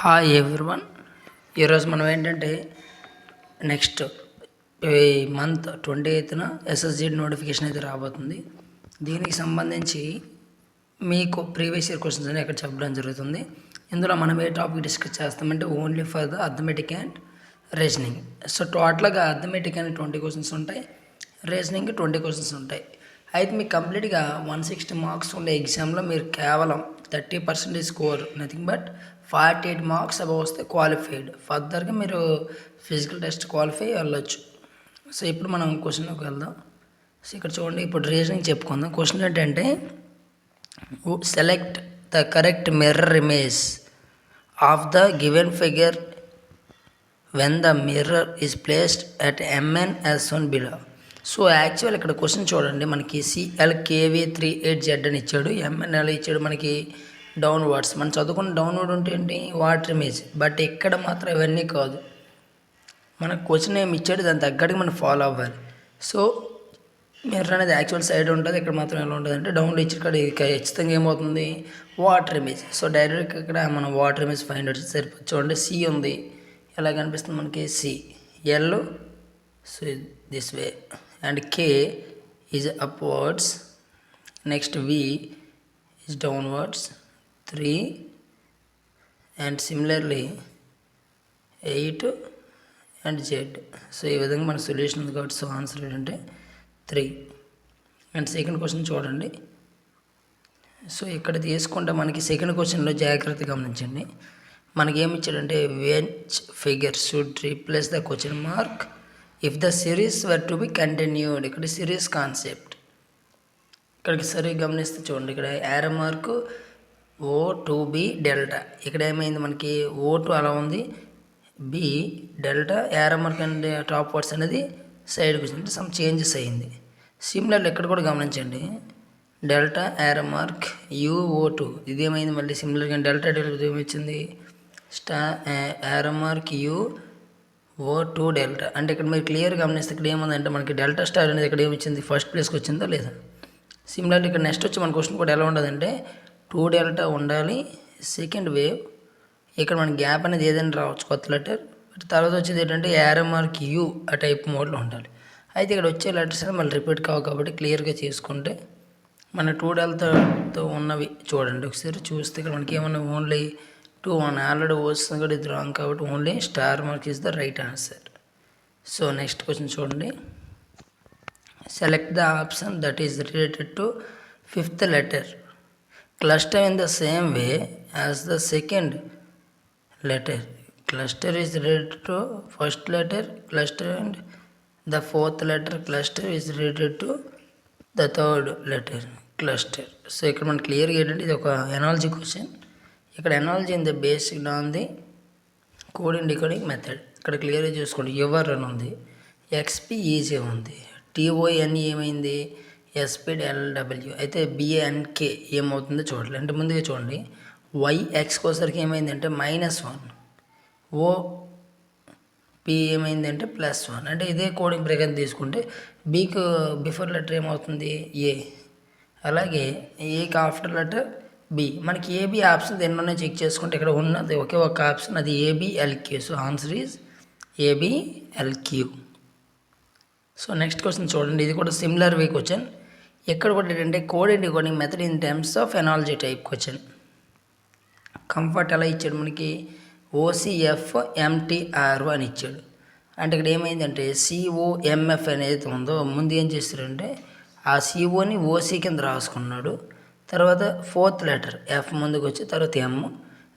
Hi everyone. ఈరోజు మనం ఏంటంటే నెక్స్ట్ ఈ మంత్ 28న ఎస్ఎస్జి నోటిఫికేషన్ అయితే రాబోతుంది. దీనికి సంబంధించి మీకు ప్రీవియస్ ఇయర్ క్వశ్చన్స్ అని ఇక్కడ చెప్పడం జరుగుతుంది. ఇందులో మనం ఏ టాపిక్ డిస్కస్ చేస్తామంటే only for the arithmetic and reasoning. So టోటల్గా అర్థమెటిక్ అని 20 క్వశ్చన్స్ ఉంటాయి, రీజనింగ్ 20 క్వశ్చన్స్ ఉంటాయి. అయితే మీకు కంప్లీట్గా 160 మార్క్స్ ఉండే ఎగ్జామ్లో మీరు కేవలం 30% score, nothing but 48 marks above వస్తే క్వాలిఫైడ్. ఫర్దర్గా మీరు ఫిజికల్ టెస్ట్ క్వాలిఫై వెళ్ళొచ్చు. సో ఇప్పుడు మనం క్వశ్చన్లోకి వెళ్దాం. సో ఇక్కడ చూడండి, ఇప్పుడు రీజనింగ్ చెప్పుకుందాం. క్వశ్చన్ ఏంటంటే select the correct mirror image of the given figure when the mirror is placed at MN as shown below. So actual ఇక్కడ క్వశ్చన్ చూడండి, మనకి CLKV38Z అని ఇచ్చాడు, MNL ఇచ్చాడు, మనకి డౌన్వర్డ్స్. మనం చదువుకున్న డౌన్వర్డ్ ఉంటే ఏంటి, వాటర్ ఇమేజ్. బట్ ఇక్కడ మాత్రం ఇవన్నీ కాదు, మనకు క్వశ్చన్ ఏమి ఇచ్చాడు దాని తగ్గట్టుగా మనం ఫాలో అవ్వాలి. సో మిర్రర్ అనేది యాక్చువల్ సైడ్ ఉంటుంది, ఇక్కడ మాత్రం ఎలా ఉంటుంది అంటే డౌన్లో ఇచ్చి ఇక్కడ ఖచ్చితంగా ఏమవుతుంది, వాటర్ ఇమేజ్. సో డైరెక్ట్గా ఇక్కడ మనం వాటర్ ఇమేజ్ ఫైండ్ అవుట్ సరిపోతుంది. చూడండి, C ఉంది, ఎలా కనిపిస్తుంది మనకి C, L so this way, and K is upwards, next V is downwards, 3 and similarly 8 and Z. So ఈ విధంగా మన సొల్యూషన్ ఉంది కాబట్టి సో ఆన్సర్ ఏంటంటే 3. అండ్ సెకండ్ క్వశ్చన్ చూడండి. సో ఇక్కడ తీసుకుంటే మనకి సెకండ్ క్వశ్చన్లో జాగ్రత్తగా గమనించండి. మనకి ఏమి ఇచ్చాడంటే which figure should replace the question mark if the series were to be continued. ఇక్కడ సిరీస్ కాన్సెప్ట్ ఇక్కడికి సరిగ్గా గమనిస్తే చూడండి, ఇక్కడ యారో మార్కు O2B డెల్టా. ఇక్కడ ఏమైంది మనకి O2 అలా ఉంది, B delta, arrow mark and top words అనేది సైడ్కి వచ్చింది, సమ్ చేంజెస్ అయ్యింది. సిమిలర్లీ ఇక్కడ కూడా గమనించండి, డెల్టా యారో మార్క్ UO2 ఇది ఏమైంది మళ్ళీ సిమిలర్గా డెల్టా ఏమొచ్చింది, యారో మార్క్ O2 డెల్టా. అంటే ఇక్కడ మీరు క్లియర్గా గమనిస్తే ఇక్కడ ఏముందంటే మనకి డెల్టా స్టార్ అనేది ఇక్కడ ఏమొచ్చింది, ఫస్ట్ ప్లేస్కి వచ్చిందో లేదా. సిమిలర్లీ ఇక్కడ నెక్స్ట్ వచ్చి మన క్వశ్చన్ కూడా ఎలా ఉండదంటే 2 డెల్టా ఉండాలి, సెకండ్ వేవ్. ఇక్కడ మన గ్యాప్ అనేది ఏదైనా రావచ్చు కొత్త లెటర్, బట్ తర్వాత వచ్చేది ఏంటంటే యారో మార్క్ U ఆ టైప్ మోడ్లో ఉండాలి. అయితే ఇక్కడ వచ్చే లెటర్స్ అనేది మళ్ళీ రిపీట్ కావు కాబట్టి క్లియర్గా చేసుకుంటే మన 2 డెల్టాతో ఉన్నవి చూడండి ఒకసారి చూస్తే ఇక్కడ మనకి ఏమన్నా ఓన్లీ 2 ఆల్రెడీ వస్తుంది కూడా ఇది రాంగ్ కాబట్టి only star mark is the right answer. So next question చూడండి, select the option that is related to 5th letter, cluster in the same way as the second letter. Cluster is related to first letter cluster and the 4th letter cluster is related to the 3rd letter cluster. So ఇక్కడ మనకి క్లియర్గా ఏంటంటే ఇది ఒక analogy question. ఇక్కడ analogy in the basic on the coding decoding method. ఇక్కడ క్లియర్గా చూసుకోండి, యువర్ అని ఉంది, XPEJ ఉంది, TONE ఏమైంది, SPLW. అయితే BNK ఏమవుతుందో చూడాలి. అంటే ముందుగా చూడండి, YX కోసరికి ఏమైందంటే -1, OP ఏమైందంటే +1. అంటే ఇదే కోడింగ్ ప్రకారం తీసుకుంటే Bకి బిఫోర్ లెటర్ ఏమవుతుంది A, అలాగే Aకి ఆఫ్టర్ లెటర్ B. మనకి AB ఆప్షన్ ఎన్నో చెక్ చేసుకుంటే ఇక్కడ ఉన్నది ఒకే ఒక ఆప్షన్, అది ABLQ. So answer is ABLQ. So next question చూడండి, ఇది కూడా సిమిలర్ వే క్వశ్చన్. ఎక్కడ కూడా ఏంటంటే coding decoding method in terms of analogy type question. Comfort ఎలా ఇచ్చాడు మనకి, OCFMTR అని ఇచ్చాడు. అంటే ఇక్కడ ఏమైందంటే COMF అనేది ఉందో ముందు ఏం చేస్తారంటే ఆ COని OC కింద రాసుకున్నాడు, తర్వాత 4th లెటర్ F ముందుకు వచ్చి తర్వాత M,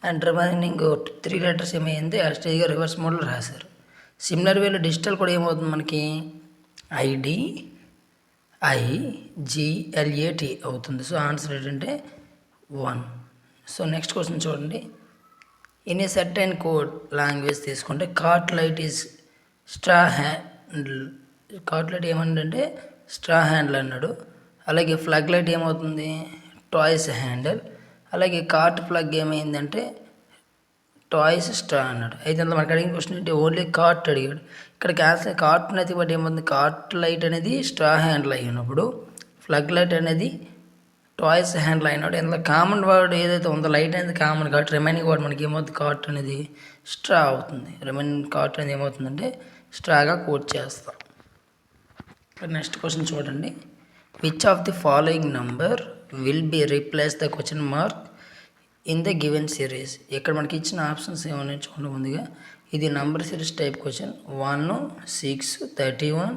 అండ్ రిమైనింగ్ 3 లెటర్స్ ఏమైంది స్టేజ్గా రివర్స్ మోడ్లో రాశారు. సిమిలర్ వేలో డిజిటల్ కూడా ఏమవుతుంది మనకి IDIGLAT అవుతుంది. సో ఆన్సర్ ఏంటంటే 1. సో నెక్స్ట్ క్వశ్చన్ చూడండి, in a certain code language తీసుకుంటే కార్ట్లైట్ ఈజ్ స్ట్రా హ్యాండిల్. కార్ట్లైట్ ఏమంటే స్ట్రా హ్యాండిల్ అన్నాడు, అలాగే ఫ్లగ్ లైట్ ఏమవుతుంది టాయ్స్ హ్యాండిల్, అలాగే కార్ట్ ప్లగ్ ఏమైందంటే టాయ్స్ స్ట్రా అన్నాడు. అయితే అందులో మనకు అడిగిన క్వశ్చన్ ఏంటి, ఓన్లీ కార్ట్ అడిగాడు. ఇక్కడ క్యాన్సల్ కార్ట్ అనేది బట్టి ఏమవుతుంది, కార్ట్ లైట్ అనేది స్ట్రా హ్యాండిల్ అయినప్పుడు ఫ్లగ్ లైట్ అనేది టాయ్స్ హ్యాండ్ లైన్ అవుట్ ఇందులో కామన్ వర్డ్ ఏదైతే ఉందో లైట్ అనేది కామన్ కాబట్టి రిమైనింగ్ వర్డ్ మనకి ఏమవుతుంది కార్ట్ అనేది స్ట్రా అవుతుంది. రిమైనింగ్ కార్ట్ అనేది ఏమవుతుందంటే స్ట్రాగా కోట్ చేస్తాం. నెక్స్ట్ క్వశ్చన్ చూడండి. Which of the following number will be replace the question mark in the given series. ఇక్కడ మనకి ఇచ్చిన ఆప్షన్స్ ఏమైనా చూడండి. ముందుగా ఇది number series type question 1, 6, 31,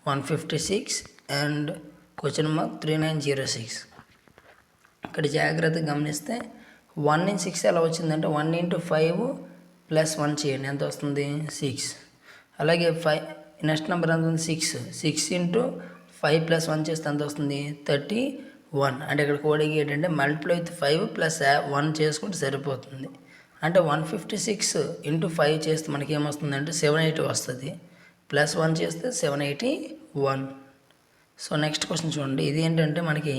156 and question mark 3906. ఇక్కడ జాగ్రత్తగా గమనిస్తే 1 in 6 ఎలా వచ్చిందంటే 1 into 5 + 1 చేయండి ఎంత వస్తుంది 6. అలాగే 5 నెక్స్ట్ నెంబర్ ఎంత ఉంది 6 into 5 + 1 చేస్తే ఎంత వస్తుంది 31. అంటే ఇక్కడ కోడింగ్ ఏంటంటే మల్టిప్లై విత్ 5 + 1 చేసుకుంటే సరిపోతుంది. అంటే 156 into 5 చేస్తే మనకి ఏమొస్తుందంటే 780 వస్తుంది. +1 చేస్తే 781. సో నెక్స్ట్ క్వశ్చన్ చూడండి. ఇది ఏంటంటే మనకి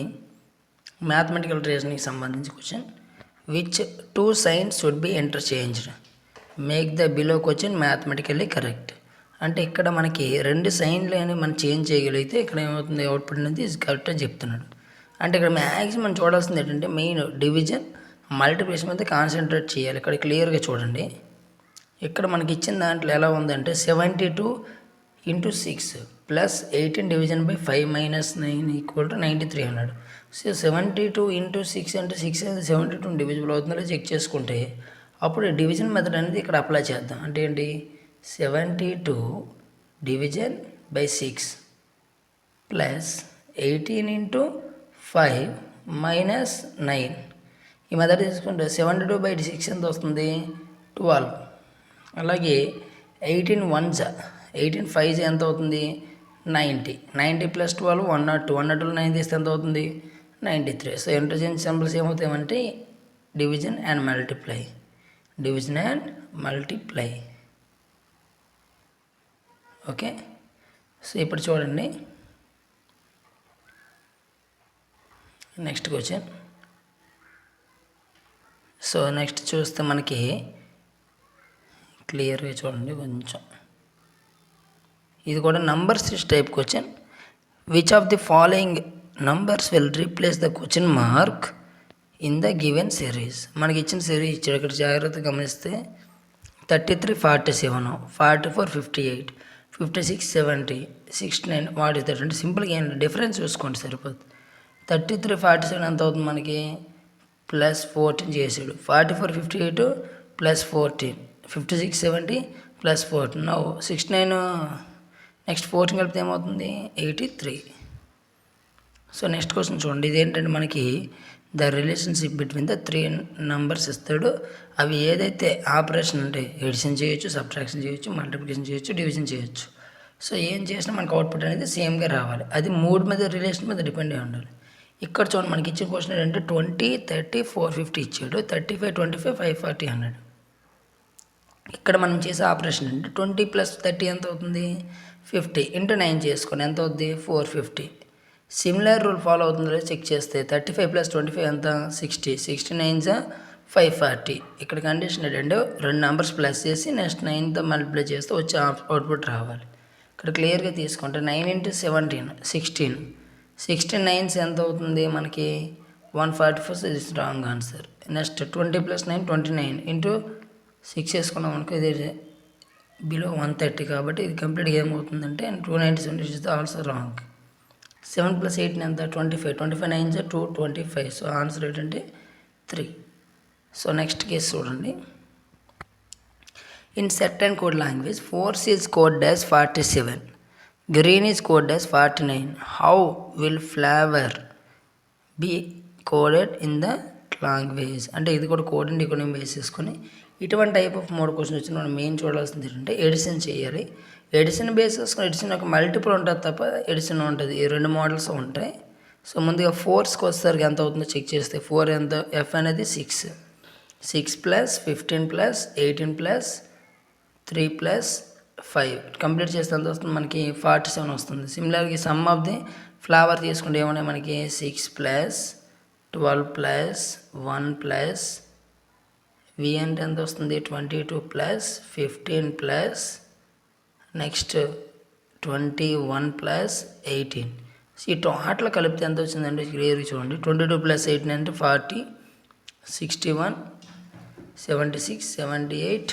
మ్యాథమెటికల్ రీజనింగ్కి సంబంధించి question. Which 2 signs should be interchanged, make the below question mathematically correct. అంటే ఇక్కడ మనకి 2 సైన్లు అని మనం చేంజ్ చేయగలిగితే ఇక్కడ ఏమవుతుంది అవుట్పుట్ అనేది కరెక్ట్ అని చెప్తున్నాడు. అంటే ఇక్కడ మ్యాక్సిమం చూడాల్సింది ఏంటంటే మెయిన్ డివిజన్ మల్టిప్లికేషన్ మీద కాన్సన్ట్రేట్ చేయాలి. ఇక్కడ క్లియర్గా చూడండి. ఇక్కడ మనకి ఇచ్చిన దాంట్లో ఎలా ఉందంటే 72 into 6 + 18 డివిజన్ బై 5 - 9 = 93 అన్నాడు. సో 72 into 6 అంటే 6 అనేది 72 డివిజిబుల్ అవుతుందో చెక్ చేసుకుంటే అప్పుడు డివిజన్ మెథడ్ అనేది ఇక్కడ అప్లై చేద్దాం. అంటే ఏంటి 72 డివిజన్ బై 6 + 18 into 5 - 9. ఈ మెథడ్ తీసుకుంటే 72/6 ఎంత వస్తుంది 12. అలాగే 18 1s 18 5s ఎంత అవుతుంది 90. 90 + 12 102. 102 9 తీస్తే ఎంత అవుతుంది 93. సో ఇంటర్చేంజ్ సింబల్స్ ఏమవుతాయంటే division and multiply, division and multiply. Okay. So ఇప్పుడు చూడండి నెక్స్ట్ క్వశ్చన్. సో నెక్స్ట్ చూస్తే మనకి క్లియర్గా చూడండి కొంచెం. ఇది కూడా numbers type question. Which of the following numbers will replace the question mark in the given series. మనకి ఇచ్చిన సిరీస్ ఇచ్చాడు. ఇక్కడ జాగ్రత్తగా గమనిస్తే 33 47, 44 58, 56 70, 69 వాట్ ఇస్ దట్ అంటే సింపుల్గా ఏంటి డిఫరెన్స్ చూసుకోండి సరిపోతుంది. 33 47 ఎంత అవుతుంది మనకి +14 చేసాడు. 44 58 +14, 56 70 +14. నౌ 69 నెక్స్ట్ 14 కలిపితే ఏమవుతుంది 83. సో నెక్స్ట్ క్వశ్చన్ చూడండి. ఇది ఏంటంటే మనకి the relationship between the 3 numbers ఇస్తాడు. అవి ఏదైతే ఆపరేషన్ అంటే ఎడిషన్ చేయొచ్చు, సబ్ట్రాక్షన్ చేయొచ్చు, మల్టిప్లికేషన్ చేయొచ్చు, డివిజన్ చేయొచ్చు. సో ఏం చేసినా మనకు అవుట్పుట్ అనేది సేమ్గా రావాలి. అది 3 మీద రిలేషన్ మీద డిపెండ్ అయి ఉండాలి. ఇక్కడ చూడండి మనకి ఇచ్చిన క్వశ్చన్ ఏంటంటే 20 30 450 ఇచ్చాడు. 35 25 540 అన్నాడు. ఇక్కడ మనం చేసే ఆపరేషన్ అంటే 20 + 30 ఎంత అవుతుంది 50 × 9 చేసుకొని ఎంత అవుతుంది 450. సిమిలర్ రూల్ ఫాలో అవుతుందో చెక్ చేస్తే 35 + 25 ఎంత 60, 60 9s 540. ఇక్కడ కండిషన్ ఏంటంటే 2 నెంబర్స్ ప్లస్ చేసి నెక్స్ట్ 9తో మల్టిప్లై చేస్తే వచ్చే అవుట్పుట్ రావాలి. ఇక్కడ క్లియర్గా తీసుకుంటే 9 × 17 16, 16 9s ఎంత అవుతుంది మనకి 144. Is wrong answer. నెక్స్ట్ 20 + 9 29 × 6 వేసుకున్నాం అనుకో ఇది బిలో 130 కాబట్టి ఇది కంప్లీట్గా ఏమవుతుందంటే 297 ఇస్ ఆల్సో రాంగ్. 7 + 8 ఎంత 25, 25 9s 225. సో ఆన్సర్ ఏంటంటే 3. సో నెక్స్ట్ కేసు చూడండి. In certain code language force is code as 47, green is code as 49. How will flavour be coded in the language. అంటే ఇది కూడా కోడ్ అండ్ ఈక్వెనింగ్ బేస్ చేసుకొని ఇటువంటి type of 3 question వచ్చిన మనం main చూడాల్సింది ఏంటంటే ఎడిషన్ చేయాలి. ఎడిషన్ బేస్ చేసుకుని ఎడిషన్ ఒక మల్టిపుల్ ఉంటుంది తప్ప ఎడిషన్ ఉంటుంది. ఈ 2 మోడల్స్ ఉంటాయి. సో ముందుగా ఫోర్స్కి వచ్చేసరికి ఎంత అవుతుందో చెక్ చేస్తే 4 ఎంత ఎఫ్ అనేది 6 + 15 + 18 + 3 + 5 కంప్లీట్ చేస్తే ఎంత వస్తుంది మనకి 47 వస్తుంది. సిమిలర్గా సమ్ ఆఫ్ ది ఫ్లవర్ తీసుకుంటే ఏమన్నా మనకి 6 + 12 + 1 + వి అంటే ఎంత వస్తుంది 22 + 15 + నెక్స్ట్ 21 + 18. ఈ టోటల్ కలిపితే ఎంత వచ్చిందంటే క్లియర్గా చూడండి. 22 + 8 అంటే 40, 61, 76, 78.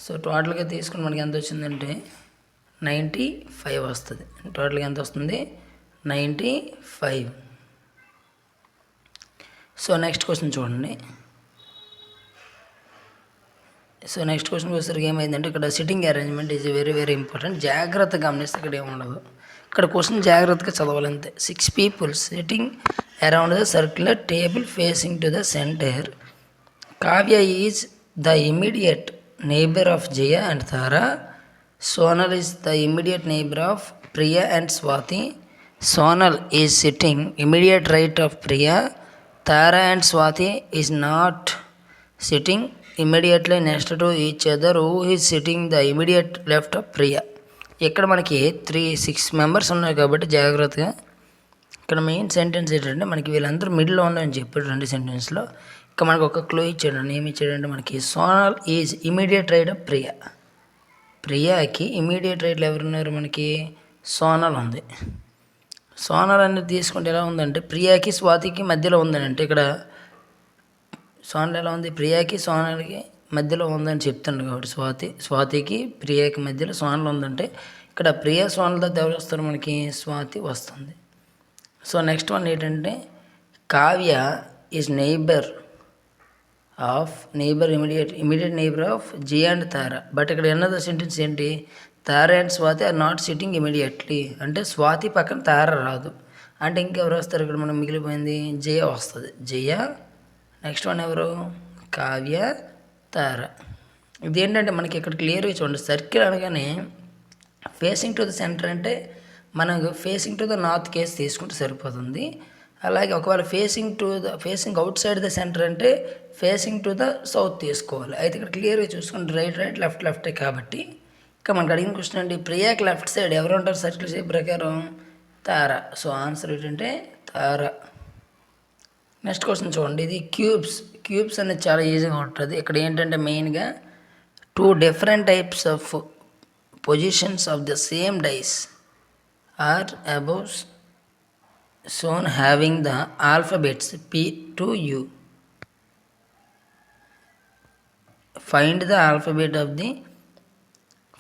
సో టోటల్గా తీసుకుని మనకి ఎంత వచ్చిందంటే 95 వస్తుంది. టోటల్గా ఎంత వస్తుంది? 95. సో నెక్స్ట్ క్వశ్చన్ చూడండి. సో నెక్స్ట్ క్వశ్చన్కి వచ్చేసరికి ఏమైందంటే ఇక్కడ sitting arrangement is very very important. జాగ్రత్తగా గమనిస్తే ఇక్కడ ఏముండదు. ఇక్కడ క్వశ్చన్ జాగ్రత్తగా చదవాలంతే. 6 people sitting around the circular table facing to the centre. Kavya is the immediate neighbor of Jaya and Tara. Sonal is the immediate neighbor of Priya and Swati. Sonal is sitting immediate right of Priya. Tara and Swati is not sitting immediately next to each other. Who is sitting the immediate left of Priya? ఇక్కడ మనకి 6 members ఉన్నాయి కాబట్టి జాగ్రత్తగా ఇక్కడ main sentence ఏంటంటే మనకి వీళ్ళందరూ మిడిల్లో ఉన్నారని చెప్పాడు 2 సెంటెన్స్లో. ఇక మనకు ఒక క్లూ ఇచ్చాడు. ఏమి ఇచ్చాడంటే మనకి Sonal is immediate right of Priya. ప్రియాకి ఇమీడియట్ రైట్లో ఎవరున్నారు? మనకి సోనల్ ఉంది. సోనల్ అనేది తీసుకుంటే ఎలా ఉందంటే ప్రియాకి స్వాతికి మధ్యలో ఉందని. అంటే ఇక్కడ సోనల్ ఎలా ఉంది? ప్రియాకి సోనల్కి మధ్యలో ఉందని చెప్తాడు కాబట్టి స్వాతికి ప్రియాకి మధ్యలో సోనల్ ఉందంటే ఇక్కడ ప్రియా సోనల్తో ఎవరు వస్తారు? మనకి స్వాతి వస్తుంది. సో నెక్స్ట్ వన్ ఏంటంటే Kavya is immediate neighbour of Jia and Tara. But ఇక్కడ ఎన్నదో సెంటెన్స్ ఏంటి? Tara and Swathi are not sitting immediately. అంటే స్వాతి పక్కన తారా రాదు. అంటే ఇంకెవరు వస్తారు? ఇక్కడ మనం మిగిలిపోయింది జయ వస్తుంది. జయ. నెక్స్ట్ వన్ ఎవరు? కావ్య, తారా. ఇదేంటంటే మనకి ఇక్కడ క్లియర్గా చూడండి. సర్కిల్ అనగానే ఫేసింగ్ టు ద సెంటర్ అంటే మనకు facing to the north case తీసుకుంటే సరిపోతుంది. అలాగే ఒకవేళ facing out side the centre అంటే ఫేసింగ్ టు ద సౌత్ తీసుకోవాలి. అయితే ఇక్కడ క్లియర్గా చూసుకుంటే రైట్ లెఫ్టే కాబట్టి ఇక మనకు అడిగిన క్వశ్చన్ అండి ప్రియాకి లెఫ్ట్ సైడ్ ఎవరు ఉంటారు సర్కిల్ షేప్ ప్రకారం? తారా. సో ఆన్సర్ ఏంటంటే తారా. నెక్స్ట్ క్వశ్చన్ చూడండి. ఇది క్యూబ్స్ అనేది చాలా ఈజీగా ఉంటుంది. ఇక్కడ ఏంటంటే మెయిన్గా 2 different types of positions of the same dice are above shown having the alphabets P to U. Find the alphabet of the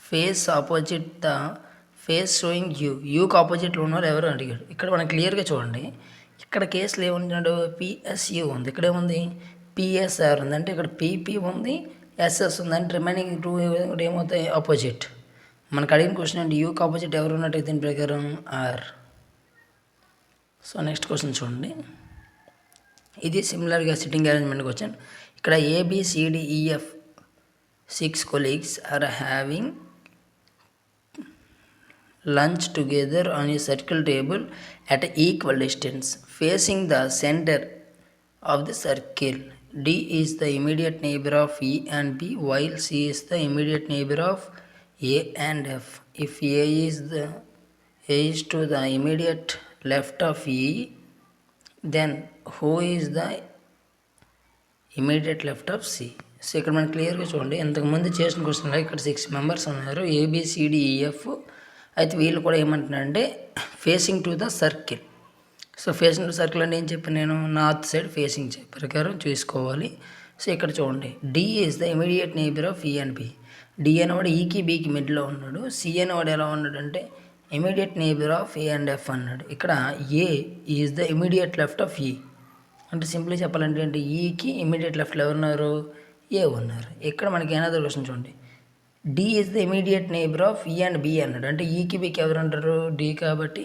face opposite the face showing U. Uకి ఆపోజిట్లో ఉన్నారు ఎవరు అడిగాడు. ఇక్కడ మనం క్లియర్గా చూడండి. ఇక్కడ కేసులో ఏమున్నాడు? PSU ఉంది. ఇక్కడ ఏముంది? PSR ఉంది. అంటే ఇక్కడ PP ఉంది, SS ఉంది. అంటే రిమైనింగ్ 2 ఏమవుతాయి? ఆపోజిట్. మనకు అడిగిన క్వశ్చన్ అంటే యూకి ఆపోజిట్ ఎవరు ఉన్నట్టు దీని ప్రకారం ఆర్. సో నెక్స్ట్ క్వశ్చన్ చూడండి. ఇది సిమిలర్గా సిట్టింగ్ అరేంజ్మెంట్కి వచ్చాను. ఇక్కడ ABCDEF 6 colleagues are having lunch together on a circle table at equal distance facing the center of the circle. D is the immediate neighbor of E and B while C is the immediate neighbor of A and F. If A is to the immediate left of E, then who is the immediate left of C? So ఇక్కడ మనం క్లియర్గా చూడండి. ఇంతకుముందు చేసిన క్వశ్చన్లో ఇక్కడ 6 members ఉన్నారు, ABCDEF. అయితే వీళ్ళు కూడా ఏమంటున్నారంటే facing to the circle. So facing to circle అంటే ఏం చెప్పాను నేను? నార్త్ సైడ్ ఫేసింగ్ ప్రకారం చూసుకోవాలి. సో ఇక్కడ చూడండి. D is the immediate neighbour of E and B. D అనేవాడు ఈకి బీకి మిడ్లో ఉన్నాడు. C అనేవాడు ఎలా ఉన్నాడు అంటే immediate neighbour of A and F అన్నాడు. ఇక్కడ A is the immediate left of E. అంటే సింపుల్గా చెప్పాలంటే ఏంటి? ఈకి ఇమీడియట్ లెఫ్ట్లో ఎవరున్నారు? A ఉన్నారు. ఇక్కడ మనకి ఏనాదో క్వశ్చన్ చూడండి. D is the immediate neighbour of E and B అన్నాడు. అంటే ఈకి బీకి ఎవరు అంటారు? D కాబట్టి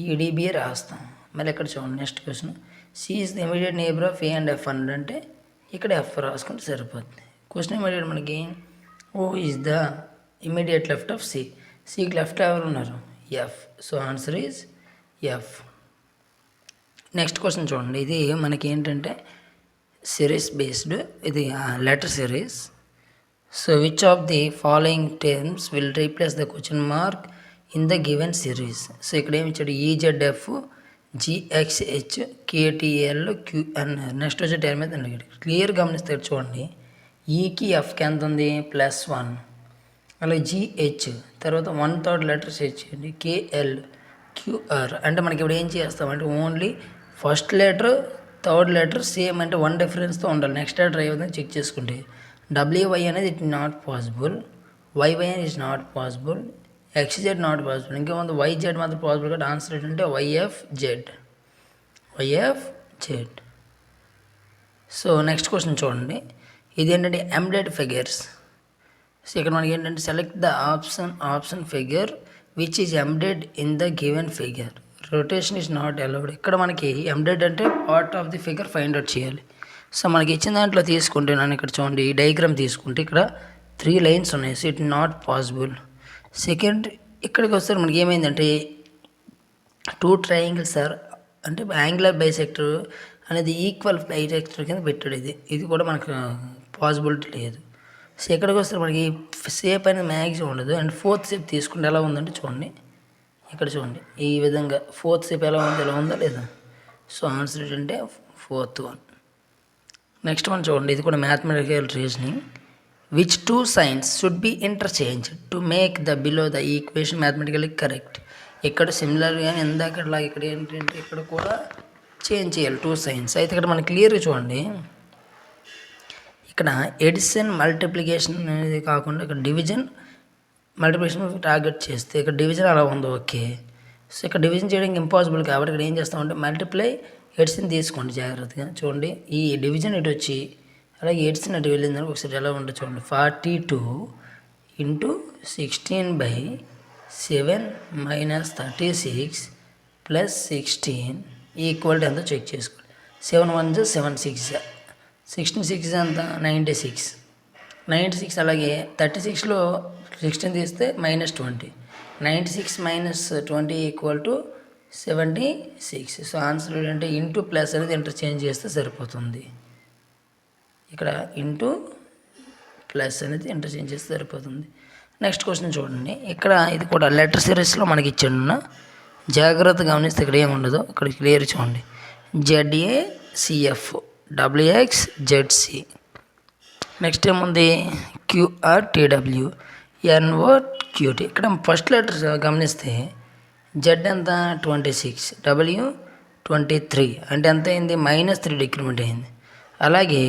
EDB రాస్తాం. మళ్ళీ ఎక్కడ చూడండి. Next question C is the immediate neighbour of A and F అన్నాడు. అంటే ఇక్కడ F రాసుకుంటే సరిపోతుంది. క్వశ్చన్ ఇమీడియట్ మనకి O is the immediate left of C. Cకి లెఫ్ట్లో ఎవరు ఉన్నారు? F. So answer is F. Next question చూడండి. ఇది మనకి ఏంటంటే సిరీస్ బేస్డ్, ఇది letter series. So which of the following terms will replace the question mark in the given series. So ఇక్కడ ఏమి ఇచ్చాడు? EZF GXH KTL QN. నెక్స్ట్ వచ్చే టర్మ్ అయితే అడిగాడు. క్లియర్ గమనిస్తే చూడండి. ఈకి ఎఫ్కి ఎంత ఉంది? +1. అలాగే GH తర్వాత 1/3 లెటర్స్ ఇచ్చేయండి. KL క్యూఆర్ అంటే మనకి ఇప్పుడు ఏం చేస్తామంటే only first letter third letter same అంటే 1 డిఫరెన్స్తో ఉండాలి. నెక్స్ట్ లెటర్ ఏమైందని చెక్ చేసుకుంటే డబ్ల్యూవై అనేది ఇట్ నాట్ పాసిబుల్, వైవై అనేది is not possible, XZ not possible. ఇంకేముంది వైజెడ్ మాత్రం పాసిబుల్ కాబట్టి ఆన్సర్ ఏంటంటే వైఎఫ్జెడ్. సో నెక్స్ట్ క్వశ్చన్ చూడండి. ఇది ఏంటంటే ఎంబెడెడ్ ఫిగర్స్. సో ఇక్కడ మనకి ఏంటంటే select the option figure which is embedded in the given figure, rotation is not allowed. ఇక్కడ మనకి ఎంబెడెడ్ అంటే part of the figure find out చేయాలి. సో మనకి ఇచ్చిన దాంట్లో తీసుకుంటే నేను ఇక్కడ చూడండి ఈ డయాగ్రామ్ తీసుకుంటే ఇక్కడ 3 లైన్స్ ఉన్నాయి. So it not possible. Second ఇక్కడికి వస్తే మనకి ఏమైందంటే 2 ట్రయాంగిల్స్ ఆర్ అంటే యాంగులర్ బైసెక్టర్ అనేది ఈక్వల్ బైసెక్టర్ కింద పెట్టాడు. ఇది కూడా మనకు పాసిబిలిటీ లేదు. సో ఎక్కడికి వస్తే మనకి షేప్ అనేది మ్యాక్సిమం ఉండదు. అండ్ ఫోర్త్ షేప్ తీసుకుంటే ఎలా ఉందంటే చూడండి, ఇక్కడ చూడండి ఈ విధంగా ఫోర్త్ షేప్ ఎలా ఉందా లేదా. సో ఆన్సర్ ఏంటంటే 4th వన్. నెక్స్ట్ వన్ చూడండి, ఇది కూడా mathematical reasoning. Which 2 signs should be interchanged to make the below the equation mathematically correct. ఇక్కడ సిమిలర్గా ఇందాకలా ఇక్కడ ఏంటంటే ఇక్కడ కూడా చేంజ్ చేయాలి 2 signs. అయితే ఇక్కడ మనకి క్లియర్గా చూడండి, ఇక్కడ ఎడిషన్ మల్టిప్లికేషన్ అనేది కాకుండా ఇక్కడ డివిజన్ మల్టిప్లికేషన్ టార్గెట్ చేస్తే ఇక్కడ డివిజన్ అలా ఉంది ఓకే. సో ఇక్కడ డివిజన్ చేయడానికి ఇంపాసిబుల్ కాబట్టి ఇక్కడ ఏం చేస్తామంటే మల్టిప్లై ఎడిషన్ తీసుకోండి జాగ్రత్తగా. చూడండి ఈ డివిజన్ ఇటు వచ్చి అలాగే ఎడిషన్ అటు వెళ్ళిందని ఒకసారి ఎలా ఉంటుంది చూడండి. 42 × 16/7 - 36 + 16 ఈక్వల్ ఎంతో చెక్ చేసుకోండి. 7 1 7 6 16 6 ఎంత 96. అలాగే 36లో 16 తీస్తే -20, 96 - 20 = 76. సో ఆన్సర్ ఏంటంటే ఇంటూ ప్లస్ అనేది ఇంటర్చేంజ్ చేస్తే సరిపోతుంది. ఇక్కడ ఇంటూ ప్లస్ అనేది ఇంటర్చేంజ్ చేస్తే సరిపోతుంది. నెక్స్ట్ క్వశ్చన్ చూడండి, ఇక్కడ ఇది కూడా లెటర్ సిరీస్లో మనకి ఇచ్చాడు. జాగ్రత్తగా గమనిస్తే ఇక్కడ ఏముండదో ఇక్కడ క్లియర్ చూడండి. ZACF WXZC. నెక్స్ట్ ఏముంది QRTW NOQT. ఇక్కడ ఫస్ట్ లెటర్ గమనిస్తే జెడ్ ఎంత 26, W 23 అంటే ఎంత అయింది -3 డిక్రిమెంట్ అయింది. అలాగే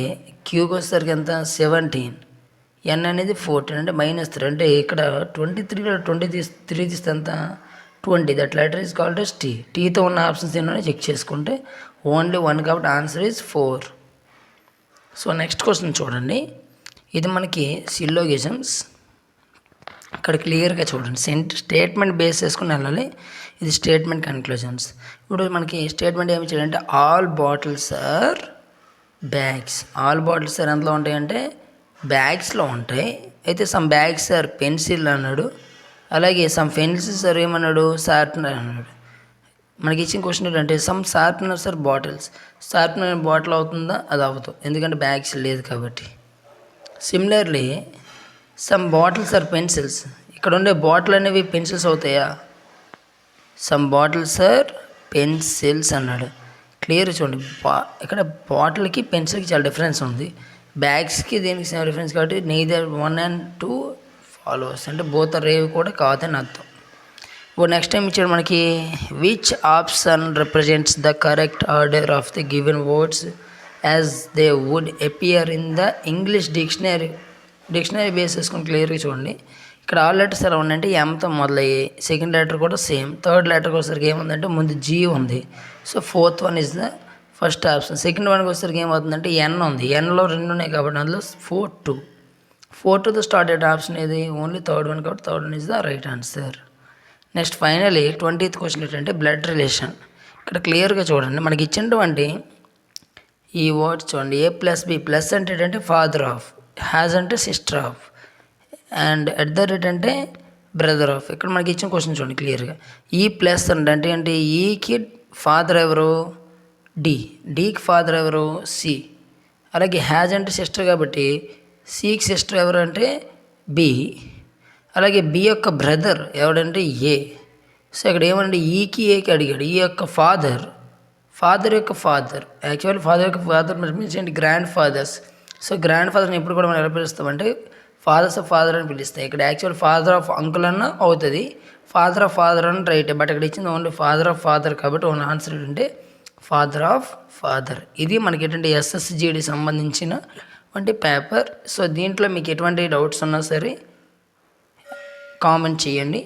క్యూకి వచ్చేసరికి ఎంత 17, ఎన్ అనేది 14 అంటే -3 అంటే ఇక్కడ 23లో 23 తీస్తే ఎంత 20. That letter is called as T. టీతో ఉన్న ఆప్షన్స్ ఏమన్నా చెక్ చేసుకుంటే ఓన్లీ 1 కాబట్టి answer is 4. So next question చూడండి, ఇది మనకి సిల్లోగిజమ్స్. ఇక్కడ క్లియర్గా చూడండి స్టేట్మెంట్ బేస్ చేసుకుని వెళ్ళాలి. ఇది స్టేట్మెంట్ కన్క్లూజన్స్. ఇప్పుడు మనకి స్టేట్మెంట్ ఏమి చేయాలంటే all bottles are bags. All bottles are ఎంతలో ఉంటాయంటే బ్యాగ్స్లో ఉంటాయి. అయితే సమ్ బ్యాగ్స్ ఆర్ పెన్సిల్ అన్నాడు. అలాగే సమ్ పెన్సిల్స్ ఆర్ ఏమన్నాడు షార్ప్నర్ అన్నాడు. మనకి ఇచ్చిన క్వశ్చన్ ఏంటంటే some sharpeners are bottles. Sharpener bottle అవుతుందా? అది అవ్వదు, ఎందుకంటే బ్యాగ్స్ లేదు కాబట్టి. Similarly some bottles are pencils. ఇక్కడ ఉండే బాటిల్ అనేవి పెన్సిల్స్ అవుతాయా? సమ్ బాటిల్స్ ఆర్ పెన్సిల్స్ అన్నాడు. క్లియర్ చూడండి, ఇక్కడ బాటిల్కి పెన్సిల్కి చాలా డిఫరెన్స్ ఉంది. బ్యాగ్స్కి దీనికి సేమ్ డిఫరెన్స్ కాబట్టి నెయిదర్ 1 and 2 ఫాలోవర్స్ అంటే బోత్ ఆర్ రేవ్ కూడా కాదని అర్థం. ఇప్పుడు నెక్స్ట్ టైం ఇచ్చాడు మనకి which option represents the correct order of the given words as they would appear in the English dictionary base చేసుకుని క్లియర్గా చూడండి. ఇక్కడ ఆల్ లెటర్స్ ఎలా ఉన్నాయంటే ఎంతో మొదలయ్యి, సెకండ్ లెటర్ కూడా సేమ్, థర్డ్ లెటర్కి వచ్చేసరికి ఏముందంటే ముందు జీ ఉంది. So 4th one is the first option. Second వన్కి వచ్చేసరికి ఏమవుతుందంటే ఎన్ ఉంది. ఎన్లో 2 ఉన్నాయి కాబట్టి అందులో 4 2తో స్టార్ట్ అయ్యే ఆప్షన్ ఏది ఓన్లీ థర్డ్ వన్ కాబట్టి third one is the right answer. Next finally 20th question ఏంటంటే బ్లడ్ రిలేషన్. ఇక్కడ క్లియర్గా చూడండి మనకి ఇచ్చినటువంటి ఈ వర్డ్స్ చూడండి. A + B ప్లస్ అంటే ఏంటంటే ఫాదర్ ఆఫ్, హ్యాజ్ అంటే సిస్టర్ ఆఫ్, అండ్ @ అంటే బ్రదర్ ఆఫ్. ఇక్కడ మనకి ఇచ్చిన క్వశ్చన్ చూడండి క్లియర్గా. ఈ ప్లస్ అంటే ఏంటి? ఈకి ఫాదర్ ఎవరు? డీకి ఫాదర్ ఎవరు? సి. అలాగే హ్యాజ్ అంటే సిస్టర్ కాబట్టి సికి సిస్టర్ ఎవరు అంటే బి. అలాగే బి యొక్క బ్రదర్ ఎవడంటే ఏ. సో ఇక్కడ ఏమంటే ఈకి ఏకి అడిగాడు. ఈ యొక్క ఫాదర్ యొక్క ఫాదర్ యాక్చువల్లీ ఫాదర్ యొక్క ఫాదర్ మీన్స్ ఏంటి గ్రాండ్ ఫాదర్స్. సో గ్రాండ్ ఫాదర్ని ఎప్పుడు కూడా మనం ఎలా పిలుస్తామంటే ఫాదర్స్ ఆఫ్ ఫాదర్ అని పిలుస్తాయి. ఇక్కడ యాక్చువల్ ఫాదర్ ఆఫ్ అంకుల్ అన్న అవుతుంది, ఫాదర్ అని రైట్, బట్ ఇక్కడ ఇచ్చింది ఓన్లీ ఫాదర్ కాబట్టి ఓన్ ఆన్సర్ ఏంటంటే ఫాదర్. ఇది మనకి ఏంటంటే SSGD సంబంధించిన వంటి పేపర్. సో దీంట్లో మీకు ఎటువంటి డౌట్స్ ఉన్నా సరే కామెంట్ చేయండి.